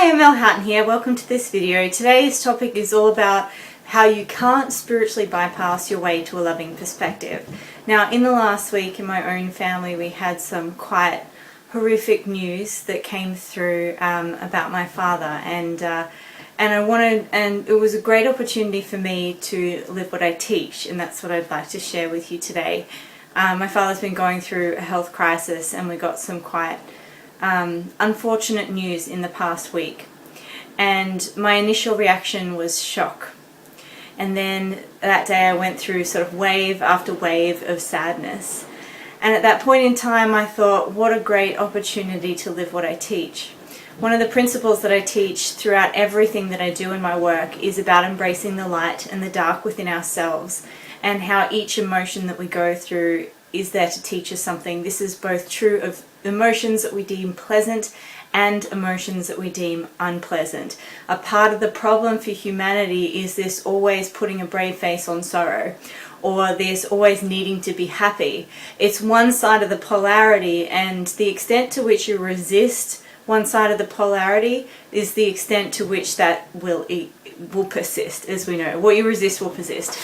Hi, I'm Mel Hatton here. Welcome to this video. Today's topic is all about how you can't spiritually bypass your way to a loving perspective. Now, in the last week in my own family, we had some quite horrific news that came through about my father, and it was a great opportunity for me to live what I teach, and that's what I'd like to share with you today. My father's been going through a health crisis, and we got some quite unfortunate news in the past week, and my initial reaction was shock. And then that day I went through sort of wave after wave of sadness, and at that point in time I thought, what a great opportunity to live what I teach. One of the principles that I teach throughout everything that I do in my work is about embracing the light and the dark within ourselves, and how each emotion that we go through is there to teach us something. This is both true of emotions that we deem pleasant and emotions that we deem unpleasant. A part of the problem for humanity is this always putting a brave face on sorrow, or this always needing to be happy. It's one side of the polarity, and the extent to which you resist one side of the polarity is the extent to which that will persist. As we know, what you resist will persist.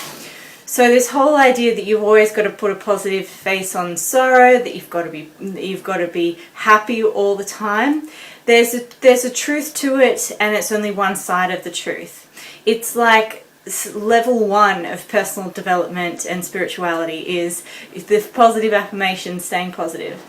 So this whole idea that you've always got to put a positive face on sorrow, that you've got to be happy all the time, there's a truth to it, and it's only one side of the truth. It's like level 1 of personal development and spirituality is the positive affirmation, staying positive.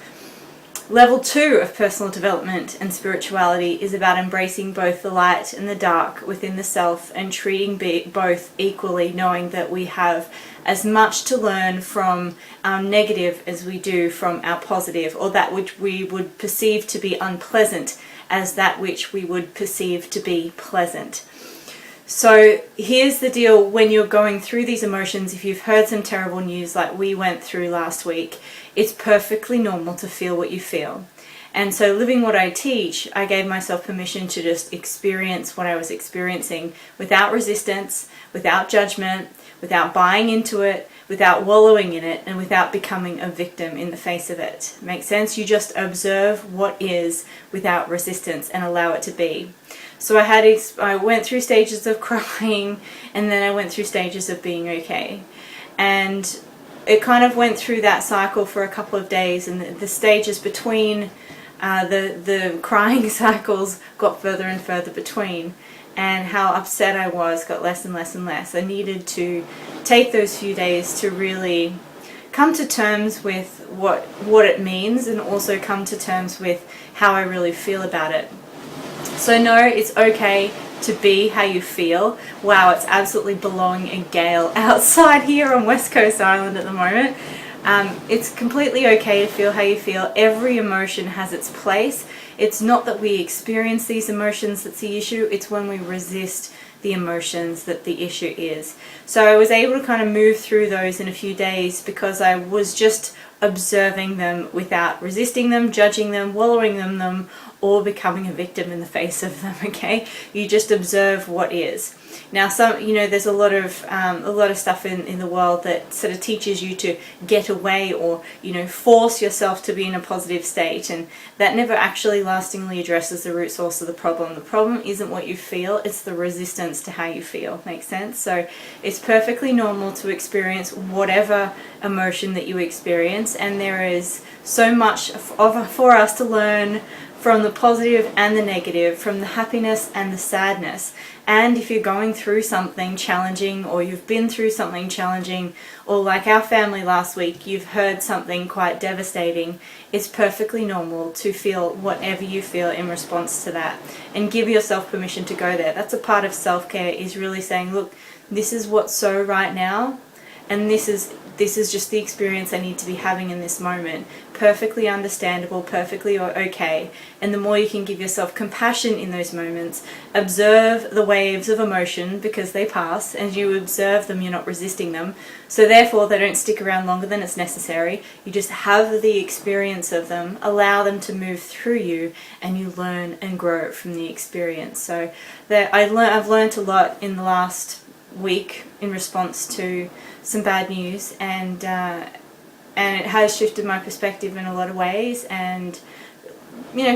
Level 2 of personal development and spirituality is about embracing both the light and the dark within the self, and treating both equally, knowing that we have as much to learn from our negative as we do from our positive, or that which we would perceive to be unpleasant as that which we would perceive to be pleasant. So here's the deal: when you're going through these emotions, if you've heard some terrible news like we went through last week, it's perfectly normal to feel what you feel. And so living what I teach, I gave myself permission to just experience what I was experiencing without resistance, without judgment, without buying into it, without wallowing in it, and without becoming a victim in the face of it. Make sense? You just observe what is without resistance and allow it to be. So I went through stages of crying, and then I went through stages of being okay. And it kind of went through that cycle for a couple of days, and the stages between the crying cycles got further and further between, and how upset I was got less and less and less. I needed to take those few days to really come to terms with what it means, and also come to terms with how I really feel about it. So no, it's okay to be how you feel. Wow, it's absolutely blowing a gale outside here on West Coast Island at the moment. It's completely okay to feel how you feel. Every emotion has its place. It's not that we experience these emotions that's the issue, it's when we resist the emotions that the issue is. So I was able to kind of move through those in a few days because I was just observing them without resisting them, judging them, wallowing in them, or becoming a victim in the face of them. Okay, you just observe what is. Now, there's a lot of stuff in the world that sort of teaches you to get away, or force yourself to be in a positive state, and that never actually lastingly addresses the root source of the problem. The problem isn't what you feel; it's the resistance to how you feel. Makes sense? So it's perfectly normal to experience whatever emotion that you experience, and there is so much for us to learn from the positive and the negative, from the happiness and the sadness. And if you're going through something challenging, or you've been through something challenging, or like our family last week, you've heard something quite devastating, it's perfectly normal to feel whatever you feel in response to that, and give yourself permission to go there. That's a part of self-care, is really saying, look, this is what's so right now, and this is just the experience I need to be having in this moment. Perfectly understandable, perfectly okay. And the more you can give yourself compassion in those moments, observe the waves of emotion, because they pass, and you observe them, you're not resisting them. So therefore they don't stick around longer than it's necessary. You just have the experience of them, allow them to move through you, and you learn and grow from the experience. So I've learned a lot in the last week in response to some bad news, and it has shifted my perspective in a lot of ways, and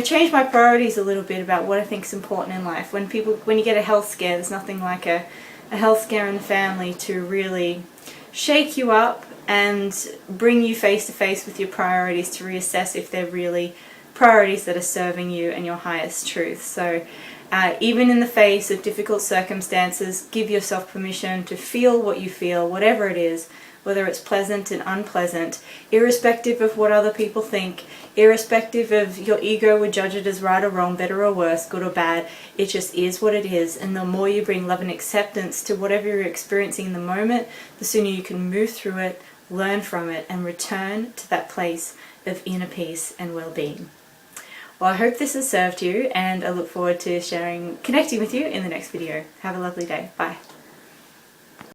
change my priorities a little bit about what I think is important in life. When you get a health scare, there's nothing like a health scare in the family to really shake you up and bring you face to face with your priorities to reassess if they're really priorities that are serving you and your highest truth. So even in the face of difficult circumstances, give yourself permission to feel what you feel, whatever it is, whether it's pleasant and unpleasant, irrespective of what other people think, irrespective of your ego would judge it as right or wrong, better or worse, good or bad. It just is what it is. And the more you bring love and acceptance to whatever you're experiencing in the moment, the sooner you can move through it, learn from it, and return to that place of inner peace and well-being. Well, I hope this has served you, and I look forward to connecting with you in the next video. Have a lovely day. Bye.